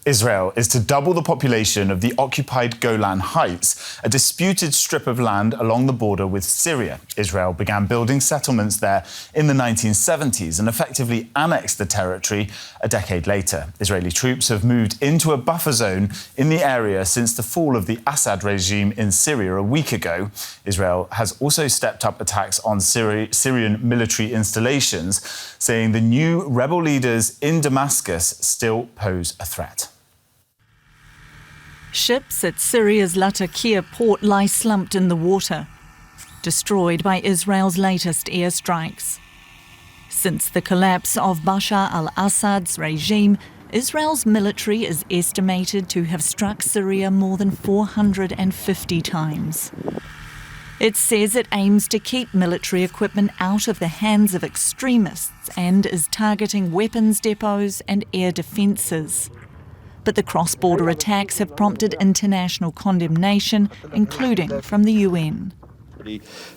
Israel is to double the population of the occupied Golan Heights, a disputed strip of land along the border with Syria. Israel began building settlements there in the 1970s and effectively annexed the territory a decade later. Israeli troops have moved into a buffer zone in the area since the fall of the Assad regime in Syria a week ago. Israel has also stepped up attacks on Syrian military installations, saying the new rebel leaders in Damascus still pose a threat. Ships at Syria's Latakia port lie slumped in the water, destroyed by Israel's latest airstrikes. Since the collapse of Bashar al-Assad's regime, Israel's military is estimated to have struck Syria more than 450 times. It says it aims to keep military equipment out of the hands of extremists and is targeting weapons depots and air defences. But the cross-border attacks have prompted international condemnation, including from the UN.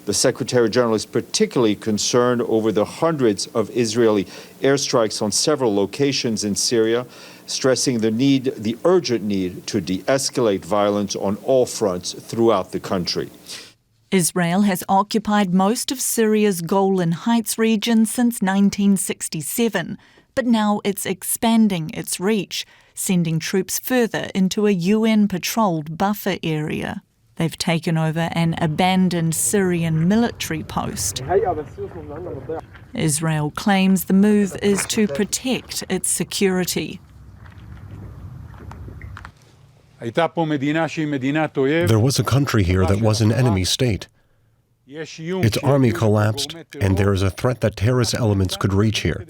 The Secretary General is particularly concerned over the hundreds of Israeli airstrikes on several locations in Syria, stressing the urgent need to de-escalate violence on all fronts throughout the country. Israel has occupied most of Syria's Golan Heights region since 1967, but now it's expanding its reach, sending troops further into a UN-patrolled buffer area. They've taken over an abandoned Syrian military post. Israel claims the move is to protect its security. There was a country here that was an enemy state. Its army collapsed, and there is a threat that terrorist elements could reach here.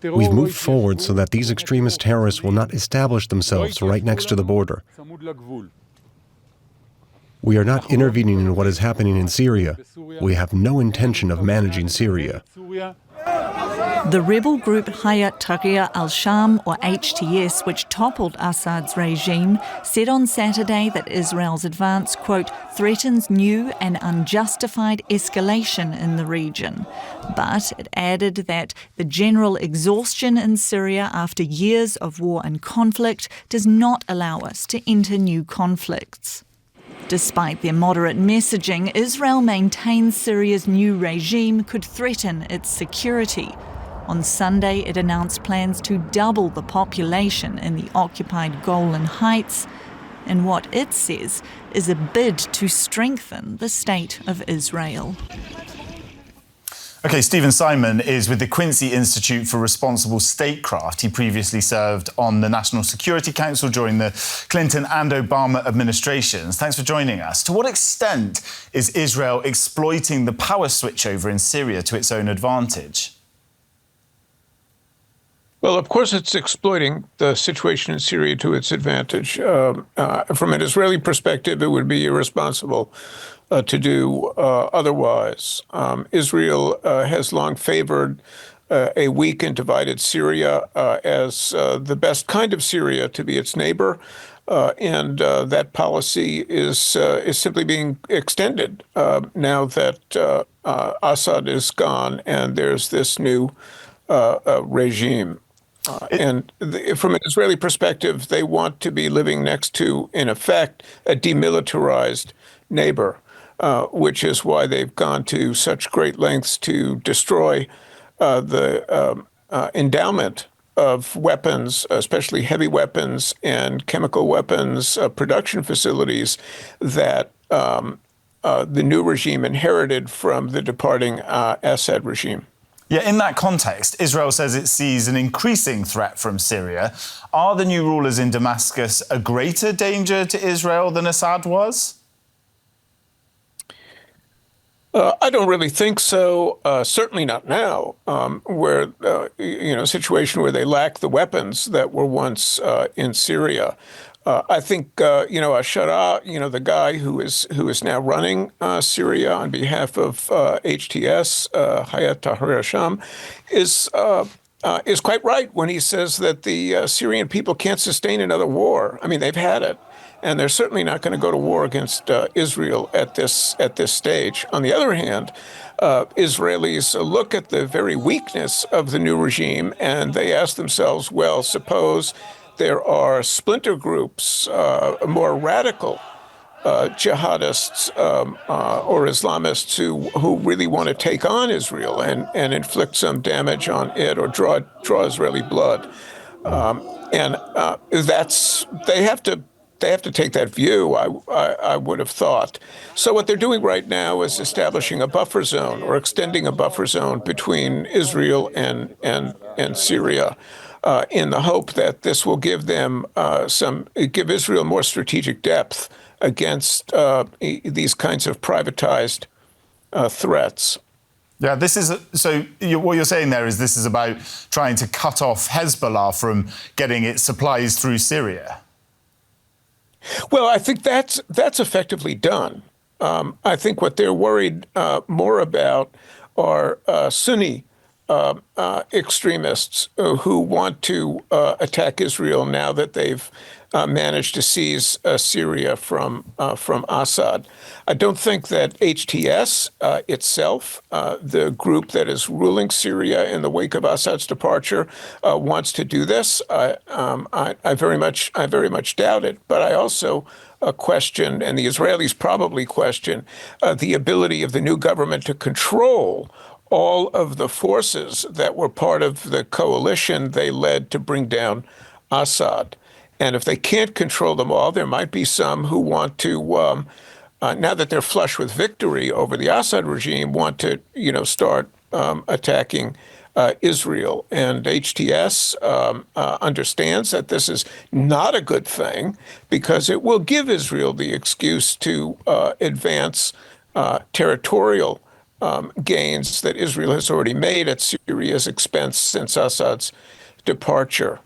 We've moved forward so that these extremist terrorists will not establish themselves right next to the border. We are not intervening in what is happening in Syria. We have no intention of managing Syria. The rebel group Hayat Tahrir al-Sham, or HTS, which toppled Assad's regime, said on Saturday that Israel's advance, quote, threatens new and unjustified escalation in the region. But it added that the general exhaustion in Syria after years of war and conflict does not allow us to enter new conflicts. Despite their moderate messaging, Israel maintains Syria's new regime could threaten its security. On Sunday, it announced plans to double the population in the occupied Golan Heights in what it says is a bid to strengthen the state of Israel. OK, Stephen Simon is with the Quincy Institute for Responsible Statecraft. He previously served on the National Security Council during the Clinton and Obama administrations. Thanks for joining us. To what extent is Israel exploiting the power switchover in Syria to its own advantage? Well, of course, it's exploiting the situation in Syria to its advantage. From an Israeli perspective, it would be irresponsible to do otherwise. Israel has long favored a weak and divided Syria as the best kind of Syria to be its neighbor, and that policy is simply being extended now that Assad is gone and there's this new regime. From an Israeli perspective, they want to be living next to, in effect, a demilitarized neighbor, which is why they've gone to such great lengths to destroy the endowment of weapons, especially heavy weapons and chemical weapons production facilities that the new regime inherited from the departing Assad regime. Yeah, in that context, Israel says it sees an increasing threat from Syria. Are the new rulers in Damascus a greater danger to Israel than Assad was? I don't really think so. Certainly not now, where, a situation where they lack the weapons that were once in Syria. I think, al-sharaa, the guy who is now running Syria on behalf of HTS, Hayat Tahrir al-Sham, is quite right when he says that the Syrian people can't sustain another war. I mean, they've had it, and they're certainly not going to go to war against Israel at this stage. On the other hand, Israelis look at the very weakness of the new regime, and they ask themselves, well, suppose there are splinter groups, more radical jihadists or Islamists who really want to take on Israel and inflict some damage on it or draw Israeli blood. They have to take that view, I would have thought. So what they're doing right now is establishing a buffer zone or extending a buffer zone between Israel and Syria, in the hope that this will give them give Israel more strategic depth against these kinds of privatized threats. Yeah, what you're saying there is this is about trying to cut off Hezbollah from getting its supplies through Syria. Well, I think that's effectively done. I think what they're worried more about are Sunni extremists who want to attack Israel now that they've managed to seize Syria from Assad. I don't think that HTS itself, the group that is ruling Syria in the wake of Assad's departure, wants to do this. I very much doubt it. But I also question, and the Israelis probably question, the ability of the new government to control all of the forces that were part of the coalition they led to bring down Assad. And if they can't control them all, there might be some who want to, now that they're flush with victory over the Assad regime, want to, start attacking Israel. And HTS understands that this is not a good thing because it will give Israel the excuse to advance territorial gains that Israel has already made at Syria's expense since Assad's departure.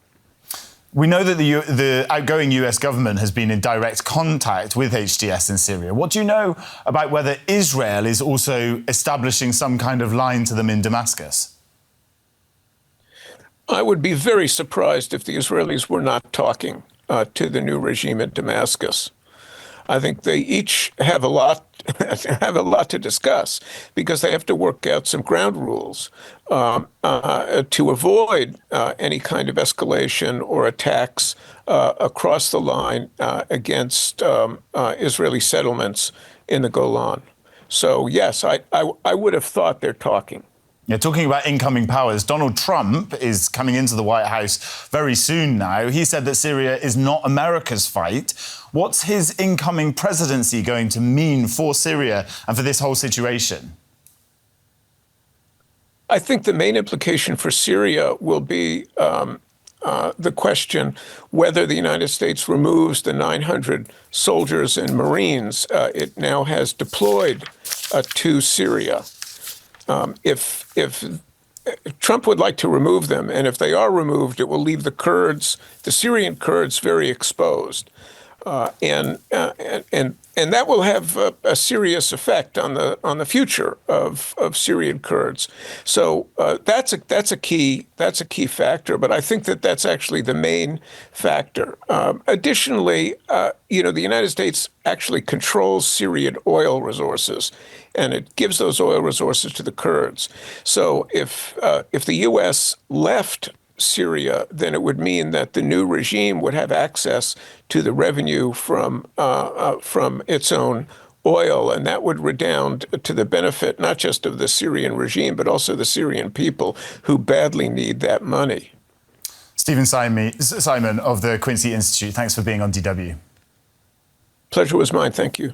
We know that the outgoing US government has been in direct contact with HTS in Syria. What do you know about whether Israel is also establishing some kind of line to them in Damascus? I would be very surprised if the Israelis were not talking to the new regime in Damascus. I think they each have a lot to discuss because they have to work out some ground rules to avoid any kind of escalation or attacks across the line against Israeli settlements in the Golan. So yes, I would have thought they're talking. Yeah, talking about incoming powers, Donald Trump is coming into the White House very soon now. He said that Syria is not America's fight. What's his incoming presidency going to mean for Syria and for this whole situation? I think the main implication for Syria will be the question whether the United States removes the 900 soldiers and Marines it now has deployed to Syria. If Trump would like to remove them, and if they are removed, it will leave the Syrian Kurds, very exposed, and that will have a serious effect on the future of Syrian Kurds. So that's a key factor. But I think that's actually the main factor. Additionally, the United States actually controls Syrian oil resources, and it gives those oil resources to the Kurds. So if the U.S. left Syria, then it would mean that the new regime would have access to the revenue from its own oil, and that would redound to the benefit not just of the Syrian regime, but also the Syrian people who badly need that money. Stephen Simon of the Quincy Institute, thanks for being on DW. Pleasure was mine. Thank you.